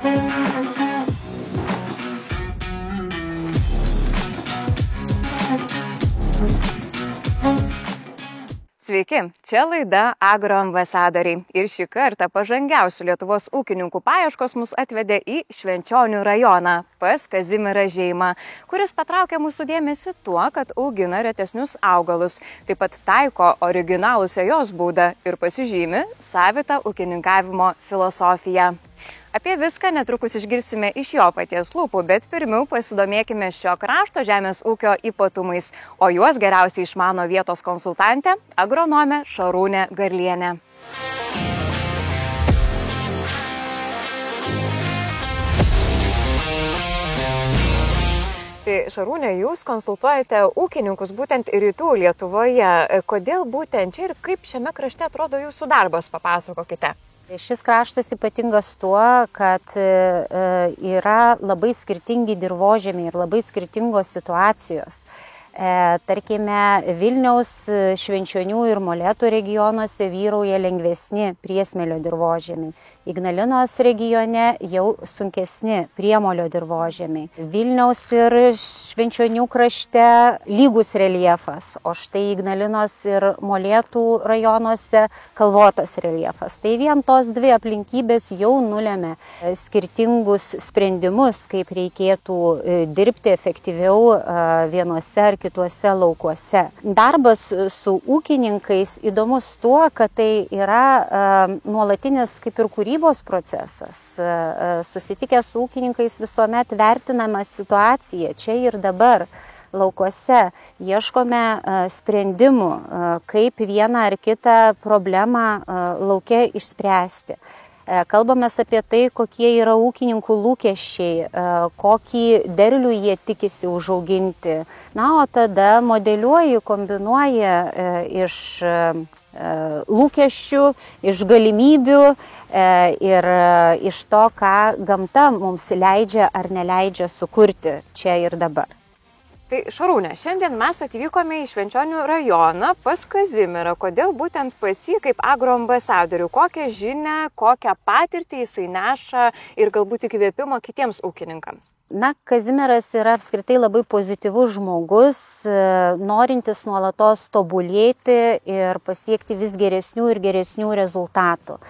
Sveiki, čia laida Agro ambasadoriai ir šį kartą pažangiausių Lietuvos ūkininkų paieškos mus atvedė į Švenčionių rajoną pas Kazimierą Žeimą, kuris patraukė mūsų dėmesį tuo, kad augina retesnius augalus, taip pat taiko originalų sėjos būdą ir pasižymi savitą ūkininkavimo filosofiją. Apie viską netrukus išgirsime iš jo paties lūpų, bet pirmiau pasidomėkime šio krašto žemės ūkio ypatumais, o juos geriausiai išmano vietos konsultantė, agronomė Šarūnė Garlienė. Tai Šarūnė, jūs konsultuojate ūkininkus būtent rytų Lietuvoje. Kodėl būtent čia ir kaip šiame krašte atrodo jūsų darbas, papasakokite. Šis kraštas ypatingas tuo, kad yra labai skirtingi dirvožemiai ir labai skirtingos situacijos. Tarkime, Vilniaus, Švenčionių ir Molėtų regionuose vyrauja lengvesni priesmėlio dirvožemiai. Ignalinos regione jau sunkesni priemolio dirvožemiai. Vilniaus ir Švenčionių krašte lygus reljefas, o štai Ignalinos ir Molėtų rajonuose kalvotas reljefas. Tai vien tos dvi aplinkybės jau nulėmė skirtingus sprendimus, kaip reikėtų dirbti efektyviau vienuose ar kituose laukuose. Darbas su ūkininkais įdomus tuo, kad tai yra nuolatinis kaip ir kūrybos procesas. Susitikę su ūkininkais visuomet vertinama situacija čia ir dabar laukuose. Ieškome sprendimų, kaip vieną ar kitą problemą lauke išspręsti. Kalbamės apie tai, kokie yra ūkininkų lūkesčiai, kokį derlių jie tikisi užauginti. Na, o tada modeliuoji, kombinuoji iš lūkesčių, iš galimybių ir iš to, ką gamta mums leidžia ar neleidžia sukurti čia ir dabar. Tai Šarūnė, šiandien mes atvykome į Švenčionių rajoną pas Kazimierą. Kodėl būtent pas jį kaip agroambasadorių? Kokią žinią, kokią patirtį jisai neša ir galbūt įkvėpimo kitiems ūkininkams? Na, Kazimieras yra apskritai labai pozityvus žmogus, norintis nuolatos tobulėti ir pasiekti vis geresnių ir geresnių rezultatų.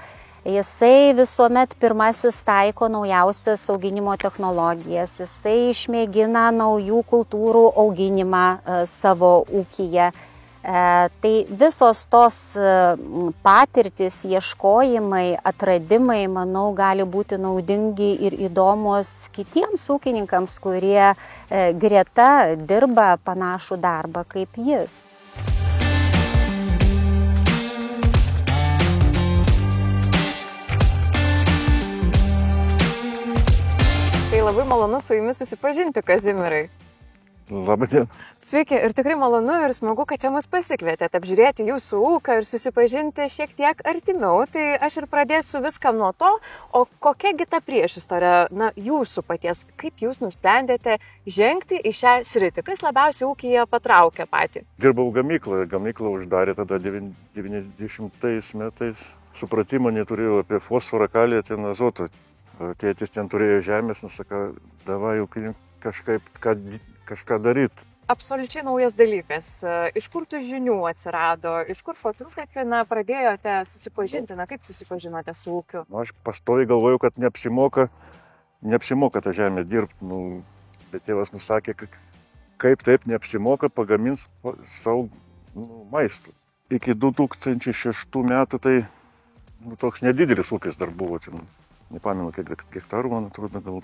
Jisai visuomet pirmasis taiko naujausias auginimo technologijas, jisai išmėgina naujų kultūrų auginimą savo ūkyje. Tai visos tos patirtis, ieškojimai, atradimai, manau, gali būti naudingi ir įdomus kitiems ūkininkams, kurie greta dirba panašų darbą kaip jis. Tai labai malonu su jumis susipažinti, Kazimierai. Labą dieną. Sveiki, ir tikrai malonu ir smagu, kad čia mus pasikvietėte apžiūrėti jūsų ūką ir susipažinti šiek tiek artimiau. Tai aš ir pradėsiu viską nuo to, o kokiagi ta priešistorė, na, jūsų paties, kaip jūs nusprendėte žengti į šią sritį, kas labiausiai ūkyje patraukė patį? Dirbau gamykloje, gamyklą uždarė tada 90 metais. Supratimo neturėjau apie fosforą, kalį, ten azotą. Tėtis ten turėjo žemės, nusaka, davai kažką daryti. Absoliučiai naujas dalykas. Iš kur tų žinių atsirado, iš kur fotografina pradėjote susipažinti, na kaip susipažinote su ūkiu? Aš pastoviai galvojau, kad neapsimoka tą žemę dirbti, bet tėvas nusakė, kaip taip neapsimoka, pagamins savo maistų. Iki 2006 metų tai toks nedidelis ūkis dar buvo. Nepamenu, kiek hektarų, man atrodo, gal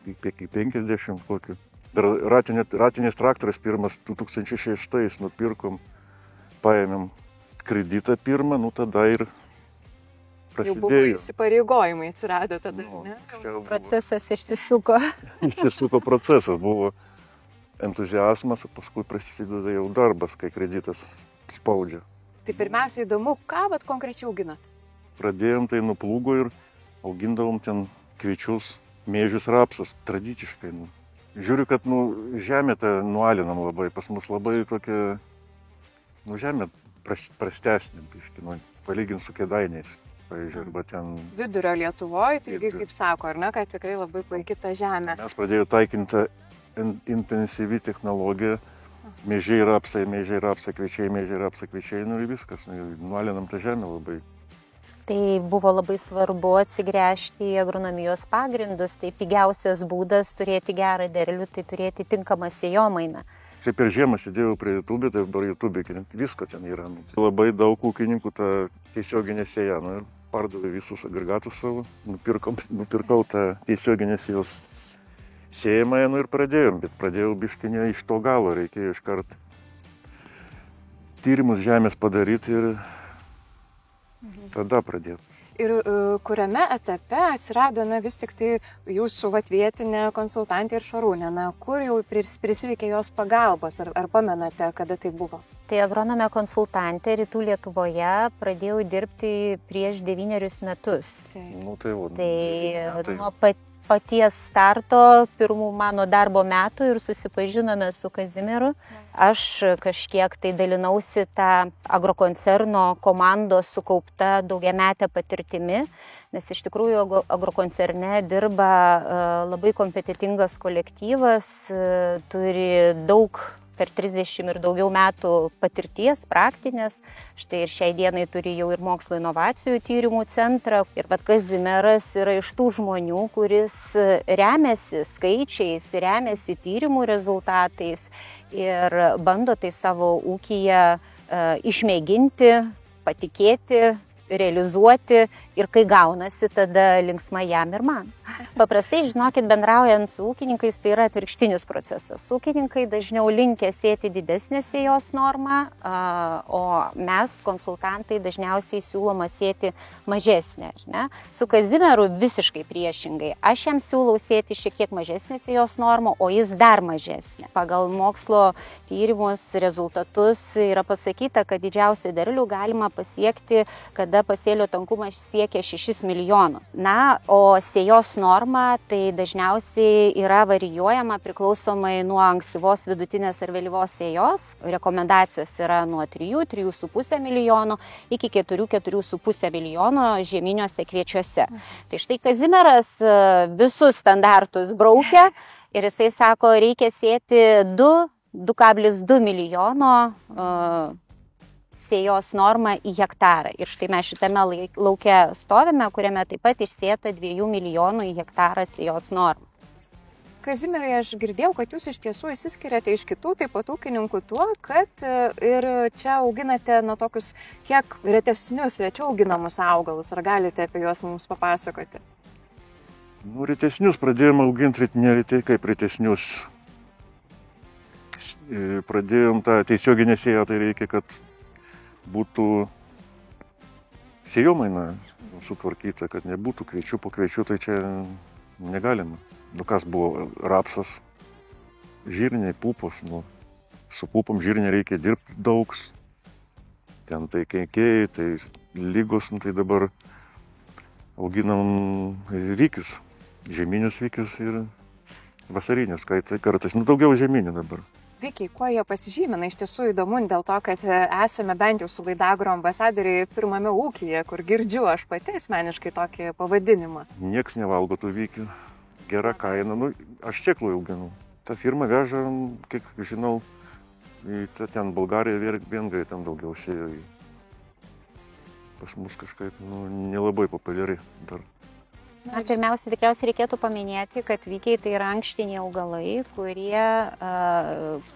iki 50 kokį. Dar ratinis traktorius pirmas 2006 nupirkom, paėmėm kreditą pirmą, tada ir prasidėjo. Jau buvo įsipareigojimai atsirado tada, ne? Procesas išsisuko. Išsisuko procesas, buvo entuziazmas, o paskui prasideda jau darbas, kai kreditas spaudžia. Tai pirmiausia įdomu, ką konkrečiai auginat? Pradėjom tai nuo plūgo ir augindavom ten kviečius, mėžius, rapsus, tradiciškai. Žiūriu, kad žemė tą nualinam labai, pas mus labai tokia, žemė prastesnė, palyginti su Kėdainiais. pavyzdžiui, arba ten... Vidurio Lietuvoje, taigi kaip sako, ar ne, kad tikrai labai puiki ta žemė. Mes pradėjome taikinti intensyvi technologija, mėžiai rapsai, kviečiai, nu ir viskas, nualinam tą žemę labai. Tai buvo labai svarbu atsigręžti į agronomijos pagrindus, tai pigiausias būdas turėti gerą derlių, tai turėti tinkamą sėjomainą. Čia per žiemą sėdėjau prie YouTube, tai dabar YouTube visko ten yra. Labai daug ūkininkų tą tiesioginę sėją, ir pardavė visus agregatus savo, nupirkau tą tiesioginę sėjos sėjimąją, ir pradėjom, bet pradėjau biškinę iš to galo, reikėjo iškart tyrimus žemės padaryti ir tada pradėti. Ir kuriame etape atsirado, vis tik tai jūsų vietinė konsultantė ir Šarūnė, kur jau prisireikė jos pagalbos, ar pamenate, kada tai buvo? Tai agronomė konsultantė Rytų Lietuvoje pradėjau dirbti prieš 9 metus. Nuo paties starto, pirmų mano darbo metų ir susipažinome su Kazimieru. Aš kažkiek tai dalinausi tą agrokoncerno komandos sukaupta daugiametę patirtimi, nes iš tikrųjų agrokoncerne dirba labai kompetitingas kolektyvas, turi daug per 30 ir daugiau metų patirties praktinės. Štai ir šiai dienai turi jau ir mokslo inovacijų tyrimų centrą. Ir Kazimieras yra iš tų žmonių, kuris remiasi skaičiais, remiasi tyrimų rezultatais ir bando tai savo ūkyje išmėginti, patikėti, realizuoti ir kai gaunasi, tada linksma jam ir man. Paprastai, žinokit, bendraujant su ūkininkais, tai yra atvirkštinis procesas. Ūkininkai dažniau linkę sėti didesnę sėjos normą, o mes, konsultantai, dažniausiai siūloma sėti mažesnę. Ne? Su Kazimieru visiškai priešingai. Aš jam siūlau sėti šiek tiek mažesnę sėjos normą, o jis dar mažesnę. Pagal mokslo tyrimus, rezultatus yra pasakyta, kad didžiausią derlių galima pasiekti, kada pasėlio tankumas siekia 6 milijonus. Na, o sėjos norma tai dažniausiai yra varijuojama priklausomai nuo ankstyvos, vidutinės ar vėlyvos sėjos. Rekomendacijos yra nuo 3–3,5 milijonų iki 4–4,5 milijono žieminiuose kviečiuose. Tai štai Kazimieras visus standartus braukia ir jisai sako, reikia sėti 2,2 milijono sėjos normą į hektarą. Ir štai mes šitame lauke stovime, kuriame taip pat išsėta 2 milijonų į hektarą sėjos normą. Kazimierai, aš girdėjau, kad jūs iš tiesų išsiskiriate iš kitų taip pat ūkininkų tuo, kad ir čia auginate tokius kiek rečiau auginamus augalus. Ar galite apie juos mums papasakoti? Retesnius pradėjome auginti, kaip retesnius. Pradėjom tą tiesioginę sėją, tai reikia, kad būtų sėjomaina sutvarkyta, kad nebūtų kviečių po kviečių, tai čia negalima. Kas buvo rapsas, žirniai, pupos, su pupom žirniai reikia dirbti daug, ten tai kenkėjai, tai lygos, tai dabar auginam vykius, žieminius vykius ir vasarinius, tai kartais, daugiau žieminių dabar. Vykiai, kuo jie pasižymina? Iš tiesų įdomu dėl to, kad esame bent jau su laida Agro ambasadoriai pirmame ūkyje, kur girdžiu aš pati asmeniškai tokį pavadinimą. Nieks nevalgo tų vykių, gera kaina, aš sėklų auginu. Ta firma veža, kiek žinau, ten Bulgarija, Vengrija ten daugiau sėjo. Pas mus kažkaip nelabai populiari dar. Pirmiausia, tikriausiai reikėtų paminėti, kad vykiai tai yra ankštiniai augalai, kurie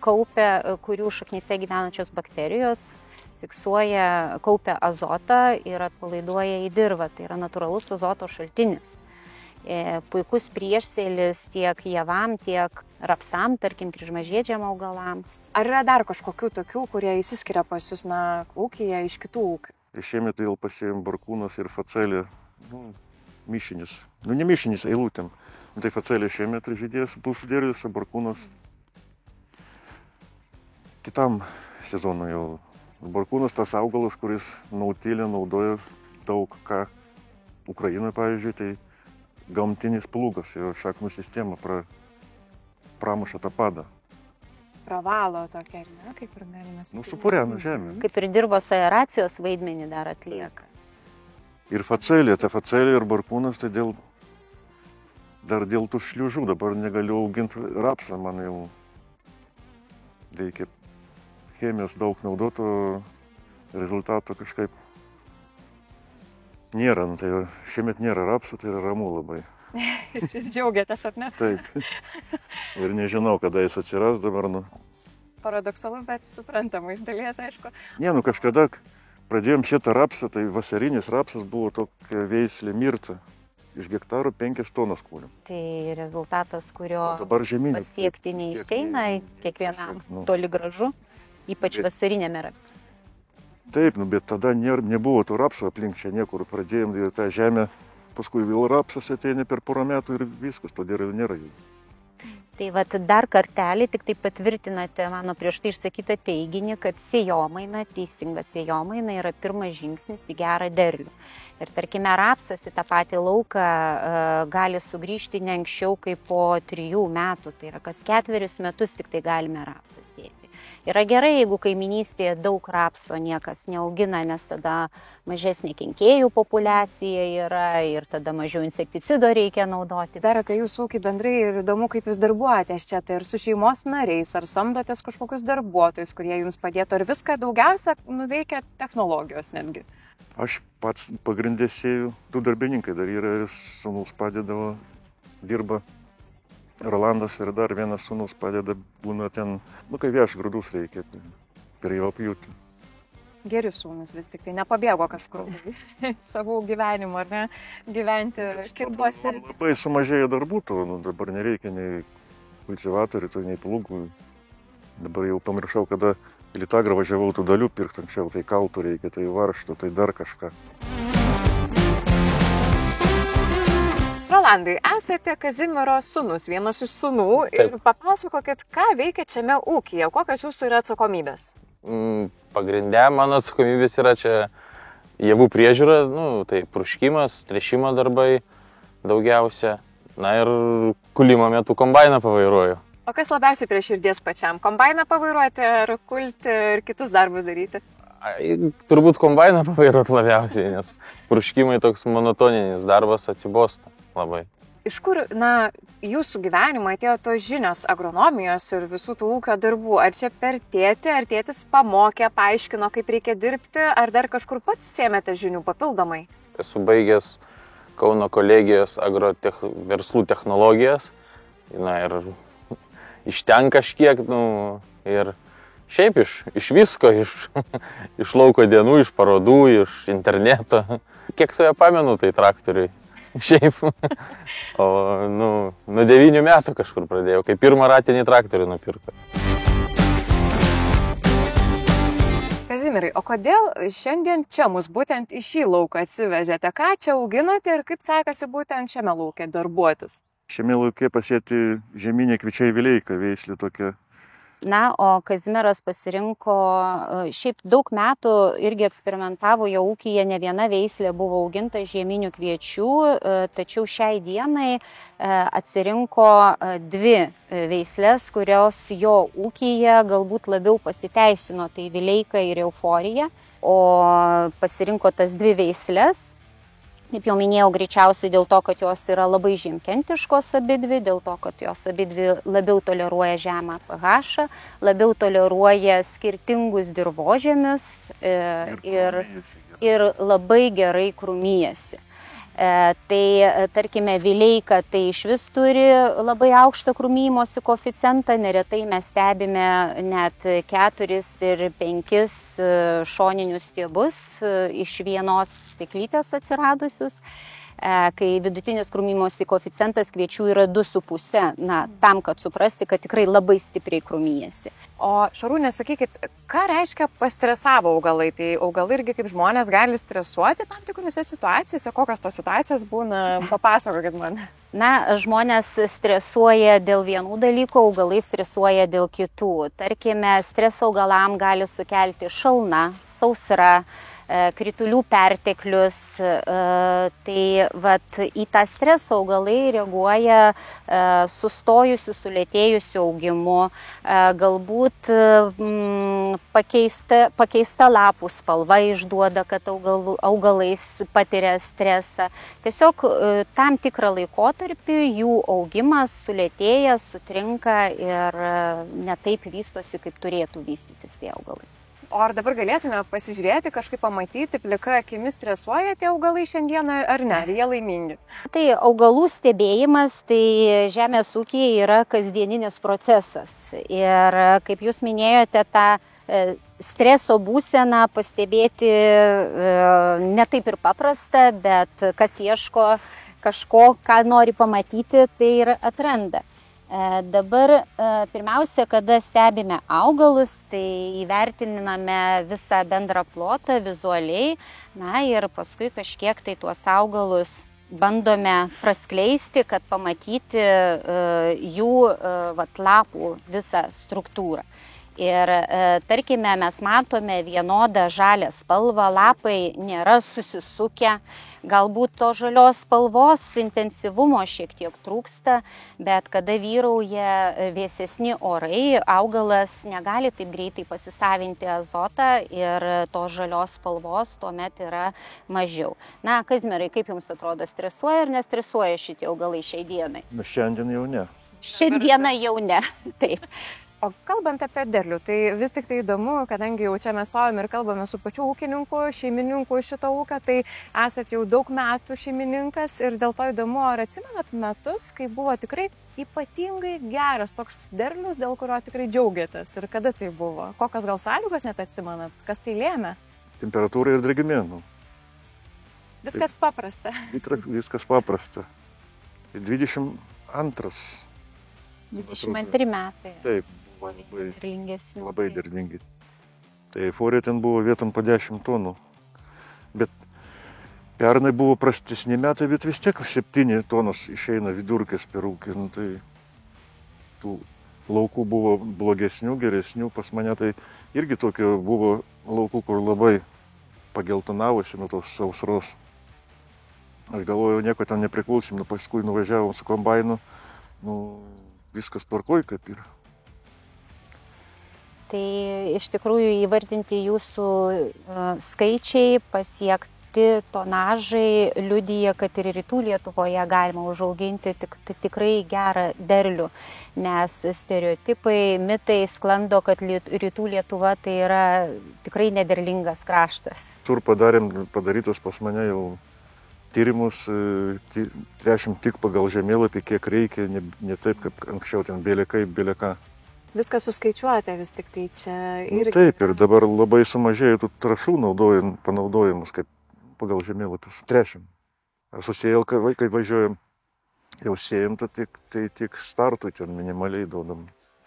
kurių šaknyse gyvenančios bakterijos kaupia azotą ir atpalaiduoja į dirvą. Tai yra natūralus azoto šaltinis. Puikus priešsėlis tiek javam, tiek rapsam, tarkim, kryžmažiedžiam augalams. Ar yra dar kažkokių tokių, kurie įsiskiria pas jūs ūkyje iš kitų ūkių? Šiemet jau pasėjom barkūnas ir facelė. Mišinis. Ne mišinis, eilutėm. Tai facelė šiemet žydės, bus derlius, barkūnas kitam sezonui jau. Barkūnas tas augalas, kuris nautilę naudoja daug ką. Ukrainoje, pavyzdžiui, tai gamtinis plūgas, jo šaknų sistema pramuša tą padą. Pravalo tokia, ne? Kaip ir galima sakyti. Supurena žemę. Kaip ir dirvos aeracijos vaidmenį dar atlieka. Ir facelė, ir barkūnas, tai dar dėl tų šliužų dabar negaliu auginti rapsą, man jau reikia chemijos daug naudoto, rezultato kažkaip nėra. Nu, tai šiemet nėra rapsų, tai yra ramu labai. Ir džiaugiatės, ar ne? Taip. Ir nežinau, kada jis atsiras dabar. Nu. Paradoksalu, bet suprantama iš dalies, aišku. Ne, nu kažkada pradėjom šitą rapsą, tai vasarinis rapsas buvo tokia veislė Mirta. Iš hektarų 5 tonas kūrėm. Tai rezultatas, kurio pasiekti neišeina kiekvienam toli gražu, ypač vasarinėme rapse. Taip, nu, bet tada nebuvo to rapso aplink čia niekur. Pradėjom tą žemę, paskui vėl rapsas ateina per porą metų ir viskas, todėl ir nėra jų. Tai vat dar kartelį tik tai patvirtinate mano prieš tai išsakytą teiginį, kad sėjomaina, teisinga sėjomaina yra pirmas žingsnis į gerą derlių. Ir tarkime, rapsas į tą patį lauką gali sugrįžti ne anksčiau kaip po 3 metų, tai yra kas 4 metus tik tai galime rapsą sėti. Yra gerai, jeigu kaiminystėje daug rapso niekas neaugina, nes tada mažesnė kenkėjų populiacija yra ir tada mažiau insekticido reikia naudoti. Dar apie jūsų ūkį bendrai ir įdomu, kaip jūs darbuojatės čia, tai ir su šeimos nariais, ar samdotės kažkokius darbuotojus, kurie jums padėtų, ar viską daugiausia nuveikia technologijos netgi? Aš pats pagrindė sėjau, 2 darbininkai dar yra ir sūnus padėdavo, dirba. Rolandas ir dar vienas sūnus padeda, būna ten, kai veš grūdus reikia, per jo pjūtį. Geri sūnus vis tik tai, nepabėgo kažkur savo gyvenimo, ar ne, gyventi kituose. Labai sumažėjo darbų, dabar nereikia nei kultivatorių, nei plūgų. Dabar jau pamiršau, kada į Litagrą važiavau tų dalių pirkti anksčiau, tai kaltų reikia, tai varštų, tai dar kažką. Rolandai, esate Kazimiero sūnus, vienas iš sūnų. Taip. Ir papasakokit, ką veikia šiame ūkyje, kokios jūsų yra atsakomybės? Pagrindė mano atsakomybės yra čia javų priežiūra, tai pruškimas, tręšimo darbai daugiausia. Na ir kulimo metu kombainą pavairuoju. O kas labiausiai prie širdies pačiam? Kombainą pavairuoti ar kulti ir kitus darbus daryti? Turbūt kombainą pavairuoti labiausiai, nes pruškimai toks monotoninis darbas atsibosta labai. Iš kur, jūsų gyvenimą atėjo tos žinios agronomijos ir visų tų ūkio darbų? Ar čia per tėtį, ar tėtis pamokė, paaiškino, kaip reikia dirbti, ar dar kažkur pats sėmėte žinių papildomai? Esu baigęs Kauno kolegijos verslų technologijas, ir iš ten kažkiek, ir šiaip iš visko, iš lauko dienų, iš parodų, iš interneto. Kiek save pamenu, tai traktoriui. Šiaip. O nuo 9 metų kažkur pradėjau, kai pirmą ratinį traktorių nupirko. Kazimierai, o kodėl šiandien čia mus būtent į šį lauką atsivežėte? Ką čia auginate ir kaip sekasi būtent šiame lauke darbuotis? Šiame lauke pasėti žieminė kviečiai vileika veislė tokia. Na, o Kazimieras pasirinko, šiaip daug metų irgi eksperimentavo jo ūkyje, ne viena veislė buvo auginta žieminių kviečių, tačiau šiai dienai atsirinko 2 veislės, kurios jo ūkyje galbūt labiau pasiteisino, tai vileika ir euforija, o pasirinko tas 2 veislės. Kaip jau minėjau, greičiausiai dėl to, kad jos yra labai žiemkentiškos abidvi, dėl to, kad jos abidvi labiau toleruoja žemą pH, labiau toleruoja skirtingus dirvožemius ir labai gerai krūmijasi. Tai, tarkime, vileika tai iš vis turi labai aukštą krūmijimosi koeficientą, neretai mes stebime net 4 ir 5 šoninius stiebus iš vienos sėklytės atsiradusius, kai vidutinis krūmijimosi koeficientas kviečių yra 2,5, tam, kad suprasti, kad tikrai labai stipriai krūmijasi. O Šarūnė, sakykit, ką reiškia pastresavo augalai? Tai augalai irgi kaip žmonės gali stresuoti tam tikrose situacijose? Kokios tos situacijos būna? Papasakokit man. Žmonės stresuoja dėl vienų dalykų, augalai stresuoja dėl kitų. Tarkime, stresą augalam gali sukelti šalna, sausra, kritulių perteklius. Tai vat, į tą stresą augalai reaguoja sustojusiu, sulėtėjusiu augimu, galbūt pakeista lapų spalva išduoda, kad augalais patiria stresą. Tiesiog tam tikrą laikotarpį jų augimas sulėtėja, sutrinka ir netaip vystosi, kaip turėtų vystytis tie augalai. O ar dabar galėtume pasižiūrėti, kažkaip pamatyti, plika akimis stresuoja tie augalai šiandieną ar ne, ar jie laimingi? Tai augalų stebėjimas, tai žemės ūkyje yra kasdieninis procesas. Ir kaip jūs minėjote, tą streso būseną pastebėti netaip ir paprasta, bet kas ieško kažko, ką nori pamatyti, tai ir atranda. Dabar pirmiausia, kada stebime augalus, tai įvertiname visą bendrą plotą vizualiai, na ir paskui kažkiek tai tuos augalus bandome praskleisti, kad pamatyti jų lapų visą struktūrą. Ir tarkime, mes matome vienodą žalią spalvą, lapai nėra susisukę, galbūt to žalios spalvos intensyvumo šiek tiek trūksta, bet kada vyrauja vėsesni orai, augalas negali taip greitai pasisavinti azotą ir to žalios spalvos tuomet yra mažiau. Na, Kazimierai, kaip jums atrodo, stresuoja ar nestresuoja šitie augalai šiai dienai? Na, šiandien jau ne. Šiandieną jau ne, taip. O kalbant apie derlių, tai vis tik tai įdomu, kadangi jau čia mes stovim ir kalbame su pačiu ūkininku, šeimininku šito ūkio, tai esate jau daug metų šeimininkas ir dėl to įdomu, ar atsimenat metus, kai buvo tikrai ypatingai geras toks derlius, dėl kurio tikrai džiaugiatės ir kada tai buvo? Kokios gal sąlygos net atsimenat? Kas tai lėmė? Temperatūra ir drėgmė. Viskas paprasta. Viskas paprasta. 22. 22 metai. Taip. Labai derlingi. Tai euforija ten buvo vietom po 10 tonų. Bet pernai buvo prastesni metai, bet vis tiek 7 tonos išeina vidurkis per ūkį. Nu, tai tų laukų buvo blogesnių, geresnių. Pas mane tai irgi tokio buvo laukų, kur labai pageltonavosi nuo tos sausros. Aš galvojau, nieko ten nepriklausim, paskui nuvažiavom su kombainu. Viskas tvarkoj kaip yra. Tai iš tikrųjų įvardinti jūsų skaičiai, pasiekti tonažai liudija, kad ir rytų Lietuvoje galima užauginti tikrai gerą derlių, nes stereotipai, mitai sklando, kad rytų Lietuva tai yra tikrai nederlingas kraštas. Tur padarytos pas mane jau tyrimus, tręšim tik pagal žemėlapį, kiek reikia, ne taip kaip anksčiau, ten bėlėka. Viską suskaičiuojate vis tik tai čia irgi. Taip, ir dabar labai sumažėjo tų trąšų panaudojimus kaip pagal žemėlapius. Tręšim. Susėjau, kai važiuojam, jau sėjam, tai tik startui ten minimaliai duodam.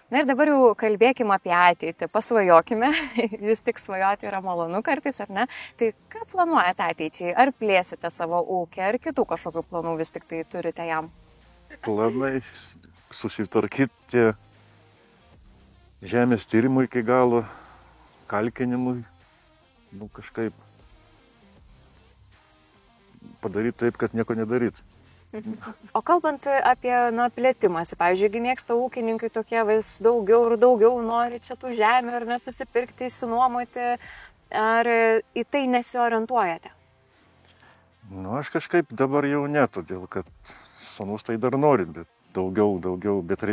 Na ir dabar jau kalbėkime apie ateitį, pasvajokime, vis tik svajoti yra malonu kartais, ar ne? Tai ką planuojate ateičiai? Ar plėsite savo ūkį, ar kitų kažkokių planų vis tik tai turite jam? Planai susitvarkyti žemės tyrimui iki galo, kalkinimui, kažkaip padaryti taip, kad nieko nedaryti. O kalbant apie plėtimąsi, pavyzdžiui, mėgsta ūkininkai tokie vis daugiau ir daugiau nori čia tų žemę ar nesusipirkti, įsinuomoti, ar į tai nesiorientuojate? Aš kažkaip dabar jau ne, todėl kad sūnus tai dar nori, bet daugiau, bet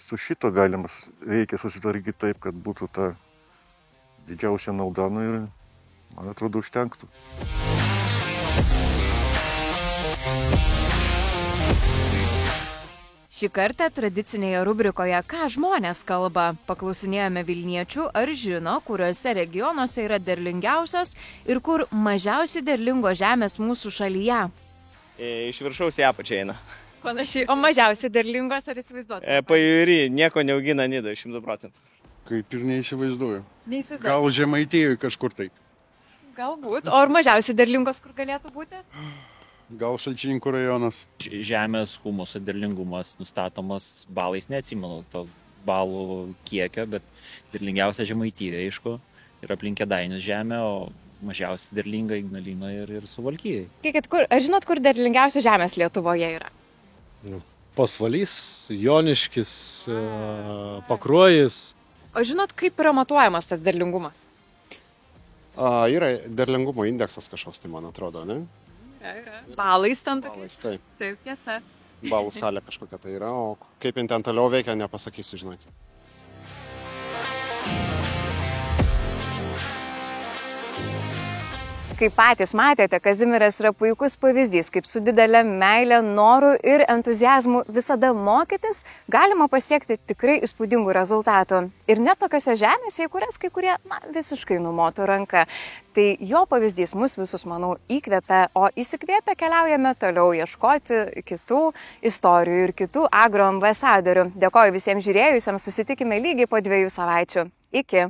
su šito reikia susitvarkyti taip, kad būtų ta didžiausia nauda, ir man atrodo užtenktų. Šį kartą tradicinėje rubrikoje Ką žmonės kalba? Paklausinėjome Vilniečių, ar žino, kuriuose regionuose yra derlingiausios ir kur mažiausiai derlingos žemės mūsų šalyje. Iš viršaus į apačią eina. Panašiai. O mažiausiai derlingos, ar įsivaizduotumėte? Pajūry nieko neaugina Nidoje 100%. Kaip ir neįsivaizduoju. Gal Žemaitijoje kažkur tai. Galbūt. O ar mažiausiai derlingos kur galėtų būti? Gal Šalčininkų rajonas. Žemės humuso derlingumas nustatomas balais, neatsimenu to balų kiekio, bet derlingiausia Žemaitija, aišku, ir aplink Kėdainių žemė, o mažiausiai derlinga Ignalinoje ir Suvalkijai. Ar žinot, kur derlingiausios žemės Lietuvoje yra? Pasvalys, Joniškis, Pakruojis. O žinot, kaip yra matuojamas tas derlingumas? Yra derlingumo indeksas kažkoks, tai man atrodo, ne? Yra. Balais ten tokie. Balais, taip. Taip, tiesa. Balų skalė kažkokia tai yra, o kaip jin ten toliau veikia, nepasakysiu, žinokit. Kaip patys matėte, Kazimieras yra puikus pavyzdys, kaip su didelė meilė, noru ir entuziazmu visada mokytis galima pasiekti tikrai įspūdingų rezultatų. Ir net tokiose žemėse, į kurias kai kurie visiškai numotų ranką. Tai jo pavyzdys mus visus, manau, įkvepia, o įsikvėpę keliaujame toliau ieškoti kitų istorijų ir kitų agroambasadorių. Dėkoju visiems žiūrėjusiems, susitikime lygiai po 2 savaičių. Iki.